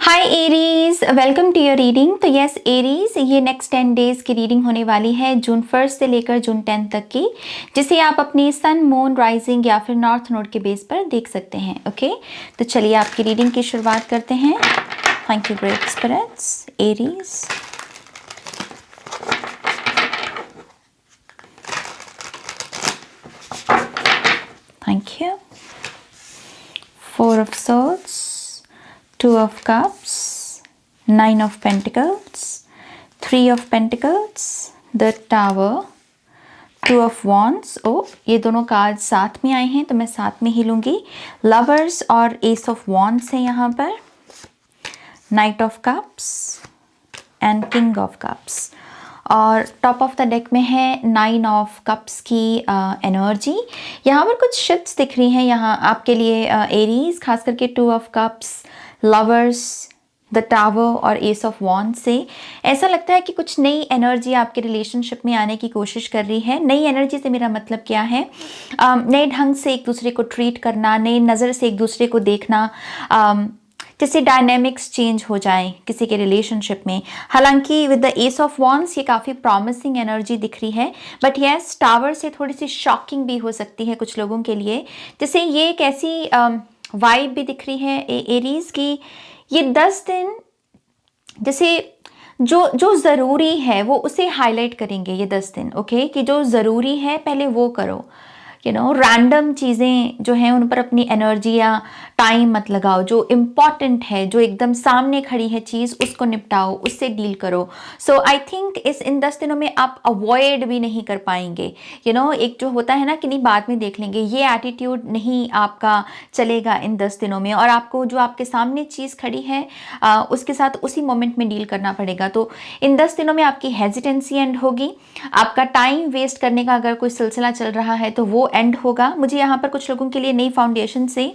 Hi Aries, welcome to your reading. तो yes Aries, ये next 10 days की reading होने वाली है जून 1 से लेकर जून 10 तक की, जिसे आप अपनी सन, मून, राइजिंग या फिर नॉर्थ नोड के बेस पर देख सकते हैं। ओके, तो चलिए आपकी रीडिंग की शुरुआत करते हैं। Thank you great spirits. Aries, thank you. 4 of swords, 2 of cups, 9 of pentacles, 3 of pentacles, the tower, 2 of wands। ओ, ये दोनों कार्ड साथ में आए हैं तो मैं साथ में ही लूंगी। लवर्स और एस ऑफ wands है यहाँ पर, knight of cups and king of cups. और टॉप ऑफ द डेक में है 9 ऑफ कप्स की एनर्जी। यहाँ पर कुछ शिफ्ट्स दिख रही हैं यहाँ आपके लिए एरीज, खास करके 2 of cups, lovers, the tower और एस ऑफ वॉन्ड से ऐसा लगता है कि कुछ नई एनर्जी आपके रिलेशनशिप में आने की कोशिश कर रही है। नई एनर्जी से मेरा मतलब क्या है? नए ढंग से एक दूसरे को ट्रीट करना, नई नज़र से एक दूसरे को देखना, जैसे डायनेमिक्स चेंज हो जाए किसी के रिलेशनशिप में। हालांकि with the S of wands ये काफ़ी प्रॉमिसिंग एनर्जी दिख रही है, बट यस टावर से थोड़ी सी शॉकिंग भी हो सकती है कुछ लोगों के लिए। जैसे ये एक ऐसी वाइब भी दिख रही है एरीज की, ये 10 दिन जैसे जो जो ज़रूरी है वो उसे हाईलाइट करेंगे ये 10 दिन। ओके, कि जो ज़रूरी है पहले वो करो। रैंडम चीज़ें जो हैं उन पर अपनी एनर्जी या टाइम मत लगाओ। जो इम्पॉर्टेंट है, जो एकदम सामने खड़ी है चीज़, उसको निपटाओ, उससे डील करो। सो आई थिंक इन 10 दिनों में आप अवॉइड भी नहीं कर पाएंगे। एक जो होता है ना कि नहीं बाद में देख लेंगे, ये एटीट्यूड नहीं आपका चलेगा इन 10 दिनों में। और आपको जो आपके सामने चीज़ खड़ी है उसके साथ उसी मोमेंट में डील करना पड़ेगा। तो इन 10 दिनों में आपकी हेजिटेंसी एंड होगी। आपका टाइम वेस्ट करने का अगर कोई सिलसिला चल रहा है तो वो एंड होगा। मुझे यहाँ पर कुछ लोगों के लिए नई फाउंडेशन से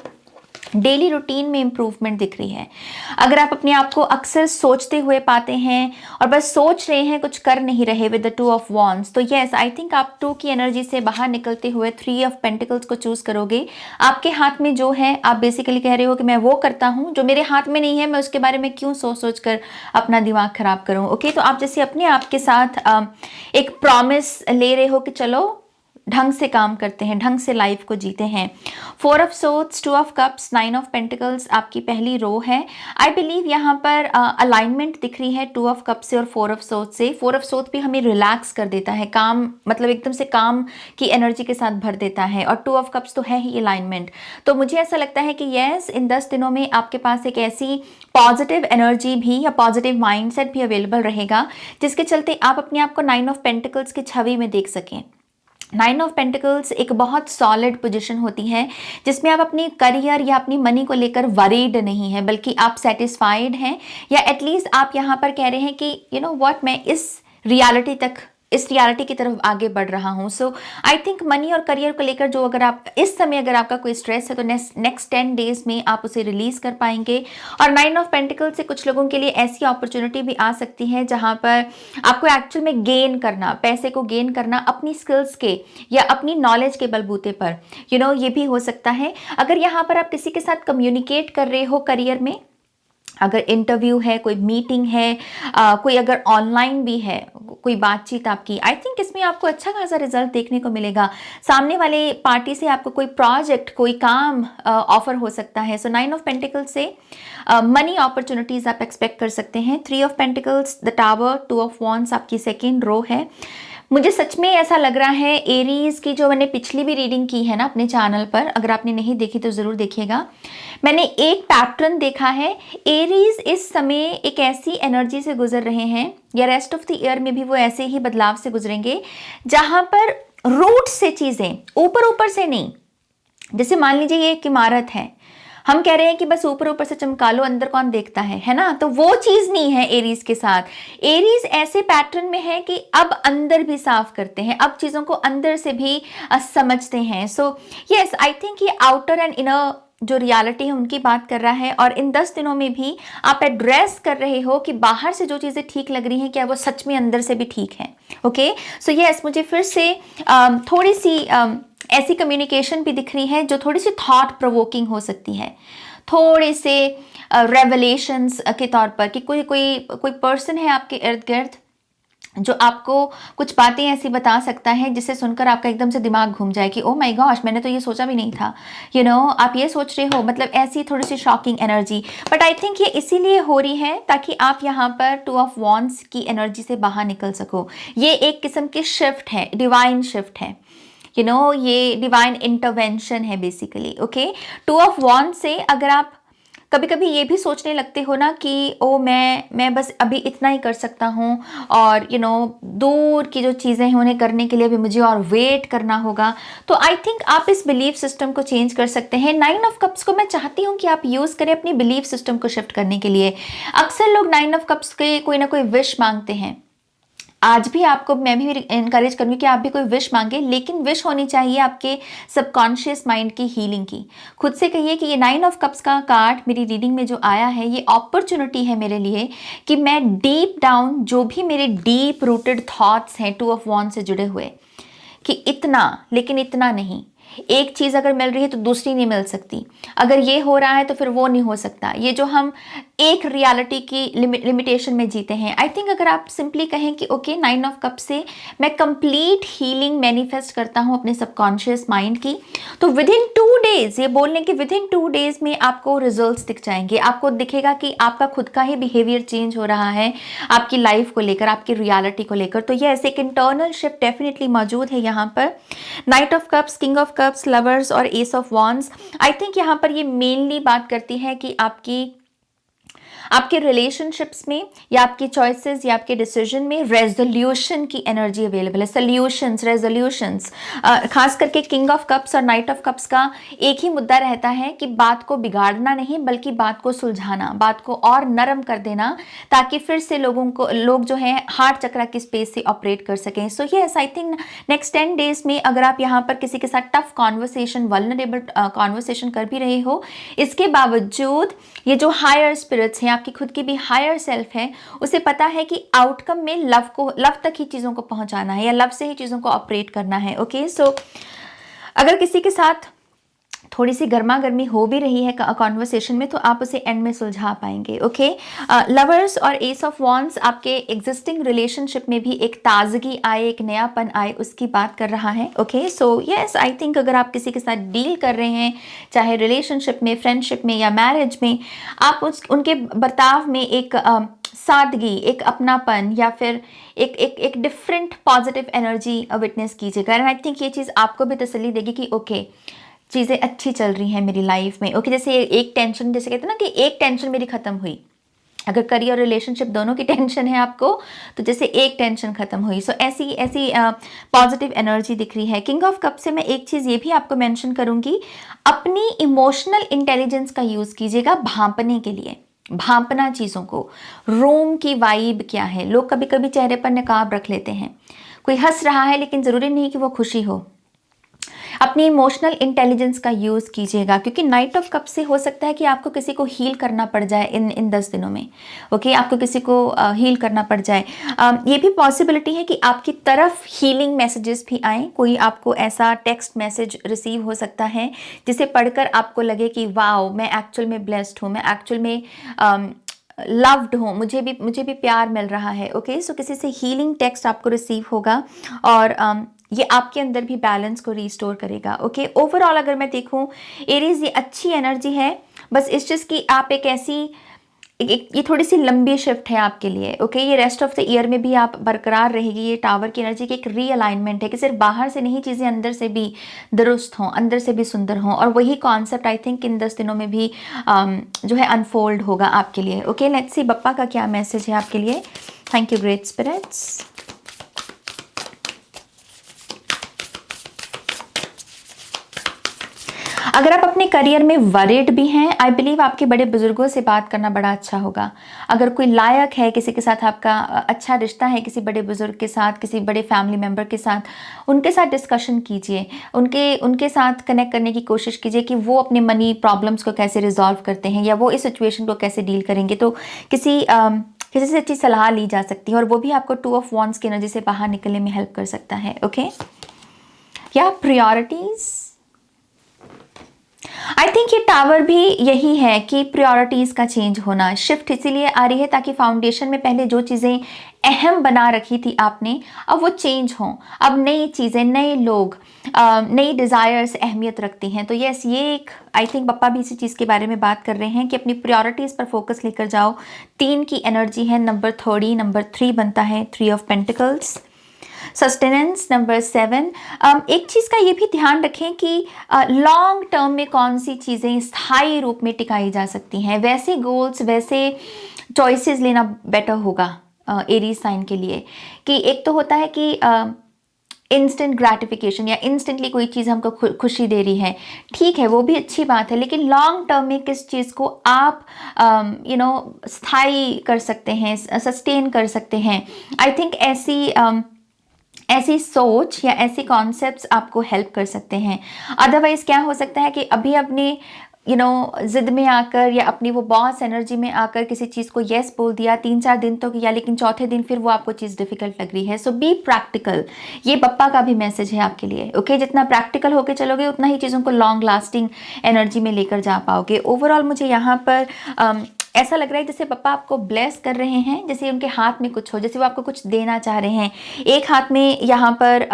डेली रूटीन में इम्प्रूवमेंट दिख रही है। अगर आप अपने आप को अक्सर सोचते हुए पाते हैं और बस सोच रहे हैं, कुछ कर नहीं रहे विद द 2 ऑफ वॉन्ड्स, तो यस आई थिंक आप 2 की एनर्जी से बाहर निकलते हुए 3 ऑफ पेंटिकल्स को चूज करोगे। आपके हाथ में जो है, आप बेसिकली कह रहे हो कि मैं वो करता हूँ जो मेरे हाथ में नहीं है, मैं उसके बारे में क्यों सोच कर अपना दिमाग खराब करूँ। ओके, तो आप जैसे अपने आप के साथ एक प्रॉमिस ले रहे हो कि चलो ढंग से काम करते हैं, ढंग से लाइफ को जीते हैं। 4 of swords, 2 of cups, 9 of pentacles आपकी पहली रो है। आई बिलीव यहाँ पर अलाइनमेंट दिख रही है 2 ऑफ कप्स से और 4 ऑफ सोर्ड्स से। 4 ऑफ सोर्ड्स भी हमें रिलैक्स कर देता है, काम मतलब एकदम से काम की एनर्जी के साथ भर देता है, और 2 ऑफ कप्स तो है ही अलाइनमेंट। तो मुझे ऐसा लगता है कि यस इन 10 दिनों में आपके पास एक ऐसी पॉजिटिव एनर्जी भी या पॉजिटिव माइंडसेट भी अवेलेबल रहेगा जिसके चलते आप अपने आप को 9 ऑफ पेंटिकल्स की छवि में देख सकें। 9 ऑफ पेंटिकल्स एक बहुत सॉलिड पोजीशन होती है जिसमें आप अपनी करियर या अपनी मनी को लेकर वरीड नहीं है, बल्कि आप सेटिस्फाइड हैं, या एटलीस्ट आप यहाँ पर कह रहे हैं कि व्हाट, मैं इस रियलिटी की तरफ आगे बढ़ रहा हूँ। सो आई थिंक मनी और करियर को लेकर जो अगर आप इस समय अगर आपका कोई स्ट्रेस है तो नेक्स्ट 10 डेज में आप उसे रिलीज कर पाएंगे। और 9 ऑफ पेंटिकल से कुछ लोगों के लिए ऐसी अपॉर्चुनिटी भी आ सकती है जहां पर आपको एक्चुअल में गेन करना, पैसे को गेन करना अपनी स्किल्स के या अपनी नॉलेज के बलबूते पर, ये भी हो सकता है। अगर यहाँ पर आप किसी के साथ कम्युनिकेट कर रहे हो करियर में, अगर इंटरव्यू है, कोई मीटिंग है, कोई अगर ऑनलाइन भी है कोई बातचीत आपकी, आई थिंक इसमें आपको अच्छा खासा रिजल्ट देखने को मिलेगा। सामने वाले पार्टी से आपको कोई प्रोजेक्ट, कोई काम ऑफर हो सकता है। सो 9 ऑफ पेंटिकल्स से मनी अपॉर्चुनिटीज आप एक्सपेक्ट कर सकते हैं। 3 of pentacles, the tower, 2 of wands आपकी सेकेंड रो है। मुझे सच में ऐसा लग रहा है एरीज की, जो मैंने पिछली भी रीडिंग की है ना अपने चैनल पर, अगर आपने नहीं देखी तो ज़रूर देखिएगा। मैंने एक पैटर्न देखा है, एरीज इस समय एक ऐसी एनर्जी से गुजर रहे हैं, या रेस्ट ऑफ द ईयर में भी वो ऐसे ही बदलाव से गुजरेंगे, जहां पर रूट से चीज़ें, ऊपर ऊपर से नहीं। जैसे मान लीजिए ये एक इमारत है, हम कह रहे हैं कि बस ऊपर ऊपर से चमका लो, अंदर कौन देखता है ना, तो वो चीज नहीं है एरीज के साथ। एरीज ऐसे पैटर्न में है कि अब अंदर भी साफ करते हैं, अब चीजों को अंदर से भी समझते हैं। सो यस आई थिंक ये आउटर एंड इनर जो रियलिटी है उनकी बात कर रहा है। और इन 10 दिनों में भी आप एड्रेस कर रहे हो कि बाहर से जो चीज़ें ठीक लग रही हैं क्या वो सच में अंदर से भी ठीक है। ओके, सो यस मुझे फिर से थोड़ी सी ऐसी कम्युनिकेशन भी दिख रही है जो थोड़ी सी थॉट प्रोवोकिंग हो सकती है। थोड़े से रेवलेशंस के तौर पर कि कोई पर्सन है आपके इर्द गिर्द जो आपको कुछ बातें ऐसी बता सकता है जिसे सुनकर आपका एकदम से दिमाग घूम जाए कि ओ माय गॉश, मैंने तो ये सोचा भी नहीं था, आप ये सोच रहे हो, मतलब ऐसी थोड़ी सी shocking energy. But I think ये इसीलिए हो रही है ताकि आप यहाँ पर 2 ऑफ वॉन्ड्स की एनर्जी से बाहर निकल सको। ये एक किस्म की शिफ्ट है, डिवाइन शिफ्ट है, ये डिवाइन इंटरवेंशन है बेसिकली। ओके, 2 ऑफ वॉन्ड से अगर आप कभी कभी ये भी सोचने लगते हो ना कि ओ मैं बस अभी इतना ही कर सकता हूँ, और दूर की जो चीज़ें हैं उन्हें करने के लिए भी मुझे और वेट करना होगा, तो आई थिंक आप इस बिलीफ सिस्टम को चेंज कर सकते हैं। 9 ऑफ कप्स को मैं चाहती हूँ कि आप यूज़ करें अपनी बिलीफ सिस्टम को शिफ्ट करने के लिए। अक्सर लोग 9 ऑफ कप्स के कोई ना कोई विश मांगते हैं। आज भी आपको मैं भी इनकरेज करूँगी कि आप भी कोई विश मांगे, लेकिन विश होनी चाहिए आपके सबकॉन्शियस माइंड की हीलिंग की। खुद से कहिए कि ये 9 ऑफ कप्स का कार्ड मेरी रीडिंग में जो आया है, ये अपॉर्चुनिटी है मेरे लिए कि मैं डीप डाउन जो भी मेरे डीप रूटेड थॉट्स हैं 2 ऑफ वॉन्ड से जुड़े हुए, कि इतना, लेकिन इतना नहीं, एक चीज़ अगर मिल रही है तो दूसरी नहीं मिल सकती, अगर ये हो रहा है तो फिर वो नहीं हो सकता। ये जो हम एक रियलिटी की लिमिटेशन में जीते हैं, आई थिंक अगर आप सिंपली कहें कि ओके 9 ऑफ कप से मैं कंप्लीट हीलिंग मैनिफेस्ट करता हूँ अपने सबकॉन्शियस माइंड की, तो विद इन 2 डेज, ये बोल लें कि विद इन 2 डेज में आपको रिजल्ट्स दिख जाएंगे। आपको दिखेगा कि आपका खुद का ही बिहेवियर चेंज हो रहा है आपकी लाइफ को लेकर, आपकी रियलिटी को लेकर। तो ये ऐसे एक इंटरनल शिफ्ट डेफिनेटली मौजूद है यहाँ पर। Knight of cups, king of cups, lovers और ace of wands, I think यहाँ पर ये मेनली बात करती है कि आपके रिलेशनशिप्स में या आपकी चॉइसेस या आपके डिसीजन में रेजोल्यूशन की एनर्जी अवेलेबल है। सोल्यूशंस, रेजोल्यूशंस, खास करके किंग ऑफ कप्स और नाइट ऑफ कप्स का एक ही मुद्दा रहता है कि बात को बिगाड़ना नहीं, बल्कि बात को सुलझाना, बात को और नरम कर देना, ताकि फिर से लोग जो है हार्ट चक्रा की स्पेस से ऑपरेट कर सकें। So yes, I think next 10 days में अगर आप यहाँ पर किसी के साथ टफ कॉन्वर्सेशन, वल्नरेबल कॉन्वर्सेशन कर भी रहे हो, इसके बावजूद ये जो हायर स्पिरिट्स हैं, आपकी खुद की भी हायर सेल्फ है, उसे पता है कि आउटकम में लव तक ही चीज़ों को पहुंचाना है या लव से ही चीज़ों को ऑपरेट करना है। ओके, सो अगर किसी के साथ थोड़ी सी गर्मा गर्मी हो भी रही है कॉन्वर्सेशन में, तो आप उसे एंड में सुलझा पाएंगे। ओके, लवर्स और एस ऑफ वॉन्ड्स आपके एग्जिस्टिंग रिलेशनशिप में भी एक ताजगी आए, एक नयापन आए, उसकी बात कर रहा है। Okay, so yes, I think अगर आप किसी के साथ डील कर रहे हैं, चाहे रिलेशनशिप में, फ्रेंडशिप में या मैरिज में, आप उनके बर्ताव में एक सादगी, एक अपनापन या फिर एक डिफरेंट पॉजिटिव एनर्जी विटनेस कीजिएगा। एंड आई थिंक ये चीज़ आपको भी तसल्ली देगी कि ओके, चीज़ें अच्छी चल रही हैं मेरी लाइफ में। ओके, जैसे एक टेंशन, जैसे कहते हैं ना कि एक टेंशन मेरी ख़त्म हुई, अगर करियर और रिलेशनशिप दोनों की टेंशन है आपको, तो जैसे एक टेंशन खत्म हुई। सो ऐसी पॉजिटिव एनर्जी दिख रही है। किंग ऑफ कप से मैं एक चीज़ ये भी आपको मेंशन करूँगी, अपनी इमोशनल इंटेलिजेंस का यूज़ कीजिएगा भांपने के लिए, भांपना चीज़ों को। रूम की वाइब क्या है, लोग कभी कभी चेहरे पर नकाब रख लेते हैं, कोई हंस रहा है लेकिन ज़रूरी नहीं कि वो खुशी हो। अपनी इमोशनल इंटेलिजेंस का यूज़ कीजिएगा, क्योंकि नाइट ऑफ कप से हो सकता है कि आपको किसी को हील करना पड़ जाए इन 10 दिनों में। ओके, आपको किसी को हील करना पड़ जाए। ये भी पॉसिबिलिटी है कि आपकी तरफ हीलिंग मैसेजेस भी आएँ। कोई आपको ऐसा टेक्स्ट मैसेज रिसीव हो सकता है जिसे पढ़कर आपको लगे कि वाओ, मैं एक्चुअल में ब्लेस्ड हूँ, मैं एक्चुअल में लव्ड हूँ, मुझे भी प्यार मिल रहा है। ओके, सो किसी से हीलिंग टेक्स्ट आपको रिसीव होगा और ये आपके अंदर भी बैलेंस को रिस्टोर करेगा। ओके, ओवरऑल अगर मैं देखूं एरीज, ये अच्छी एनर्जी है, बस इस चीज़ की आप एक ऐसी ये थोड़ी सी लंबी शिफ्ट है आपके लिए। ओके, ये रेस्ट ऑफ द ईयर में भी आप बरकरार रहेगी। ये टावर की एनर्जी की एक रीअलाइनमेंट है कि सिर्फ बाहर से नहीं, चीज़ें अंदर से भी दुरुस्त हों, अंदर से भी सुंदर हों, और वही कॉन्सेप्ट आई थिंक इन 10 दिनों में भी जो है अनफोल्ड होगा आपके लिए। ओके, लेट्स सी बप्पा का क्या मैसेज है आपके लिए। Thank you great spirits. अगर आप अपने करियर में वरीड भी हैं, आई बिलीव आपके बड़े बुजुर्गों से बात करना बड़ा अच्छा होगा। अगर कोई लायक है, किसी के साथ आपका अच्छा रिश्ता है, किसी बड़े बुजुर्ग के साथ, किसी बड़े फैमिली मेम्बर के साथ, उनके साथ डिस्कशन कीजिए, उनके साथ कनेक्ट करने की कोशिश कीजिए कि वो अपने मनी प्रॉब्लम्स को कैसे रिजॉल्व करते हैं या वो इस सिचुएशन को कैसे डील करेंगे। तो किसी से अच्छी सलाह ली जा सकती है और वो भी आपको 2 ऑफ वॉन्ड्स की एनर्जी से बाहर निकलने में हेल्प कर सकता है। ओके, या प्रायोरिटीज़, आई थिंक ये टावर भी यही है कि प्रायोरिटीज़ का चेंज होना, शिफ्ट इसीलिए आ रही है ताकि फाउंडेशन में पहले जो चीज़ें अहम बना रखी थी आपने, अब वो चेंज हों। अब नई चीज़ें, नए लोग, नई डिज़ायर्स अहमियत रखती हैं। तो यस, ये एक आई थिंक पप्पा भी इसी चीज़ के बारे में बात कर रहे हैं कि अपनी प्रायोरिटीज़ पर फोकस लेकर जाओ। 3 की एनर्जी है, नंबर 30, नंबर 3 बनता है 3 ऑफ पेंटिकल्स। Sustenance number 7। एक चीज़ का ये भी ध्यान रखें कि लॉन्ग टर्म में कौन सी चीज़ें स्थायी रूप में टिकाई जा सकती हैं, वैसे गोल्स, वैसे चॉइसेस लेना बेटर होगा एरीज साइन के लिए। कि एक तो होता है कि इंस्टेंट ग्रेटिफिकेशन या इंस्टेंटली कोई चीज़ हमको खुशी दे रही है, ठीक है, वो भी अच्छी बात है, लेकिन लॉन्ग टर्म में किस चीज़ को आप स्थायी कर सकते हैं, सस्टेन कर सकते हैं। आई थिंक ऐसी सोच या ऐसे कॉन्सेप्ट्स आपको हेल्प कर सकते हैं। अदरवाइज क्या हो सकता है कि अभी अपने जिद में आकर या अपनी वो बॉस एनर्जी में आकर किसी चीज़ को येस बोल दिया, 3-4 दिन तो किया, लेकिन चौथे दिन फिर वो आपको चीज़ डिफिकल्ट लग रही है। सो बी प्रैक्टिकल, ये पप्पा का भी मैसेज है आपके लिए। ओके, जितना प्रैक्टिकल होके चलोगे उतना ही चीज़ों को लॉन्ग लास्टिंग एनर्जी में लेकर जा पाओगे। ओवरऑल मुझे यहाँ पर ऐसा लग रहा है जैसे पप्पा आपको ब्लेस कर रहे हैं, जैसे उनके हाथ में कुछ हो, जैसे वो आपको कुछ देना चाह रहे हैं। एक हाथ में यहाँ पर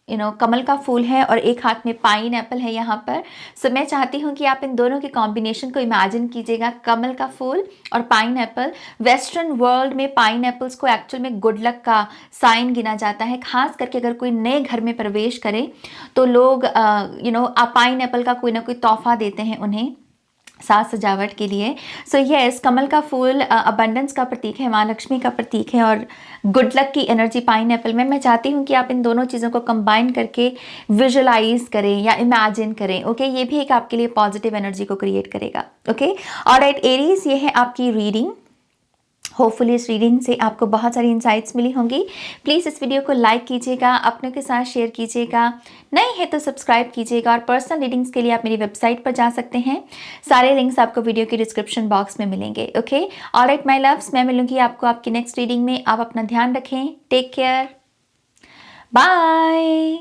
कमल का फूल है और एक हाथ में पाइन एप्पल है यहाँ पर। सो मैं चाहती हूँ कि आप इन दोनों के कॉम्बिनेशन को इमेजिन कीजिएगा, कमल का फूल और पाइन एप्पल। वेस्टर्न वर्ल्ड में पाइन एप्पल्स को एक्चुअल में गुड लक का साइन गिना जाता है, खास करके अगर कोई नए घर में प्रवेश करे तो लोग पाइन एप्पल का कोई ना कोई तोहफा देते हैं उन्हें साज सजावट के लिए। सो यस, कमल का फूल अबंडेंस का प्रतीक है, माँ लक्ष्मी का प्रतीक है, और गुड लक की एनर्जी पाइन एप्पल में। मैं चाहती हूँ कि आप इन दोनों चीज़ों को कंबाइन करके विजुअलाइज करें या इमेजिन करें। ओके, ये भी एक आपके लिए पॉजिटिव एनर्जी को क्रिएट करेगा। ओके, ऑलराइट एरीज, ये है आपकी रीडिंग। होपफुली इस रीडिंग से आपको बहुत सारी इंसाइट्स मिली होंगी। प्लीज़ इस वीडियो को लाइक कीजिएगा, अपनों के साथ शेयर कीजिएगा, नए हैं तो सब्सक्राइब कीजिएगा, और पर्सनल रीडिंग्स के लिए आप मेरी वेबसाइट पर जा सकते हैं। सारे लिंक्स आपको वीडियो के डिस्क्रिप्शन बॉक्स में मिलेंगे। ओके, ऑलराइट माय लव्स, मैं मिलूंगी आपको आपकी नेक्स्ट रीडिंग में। आप अपना ध्यान रखें, टेक केयर, बाय।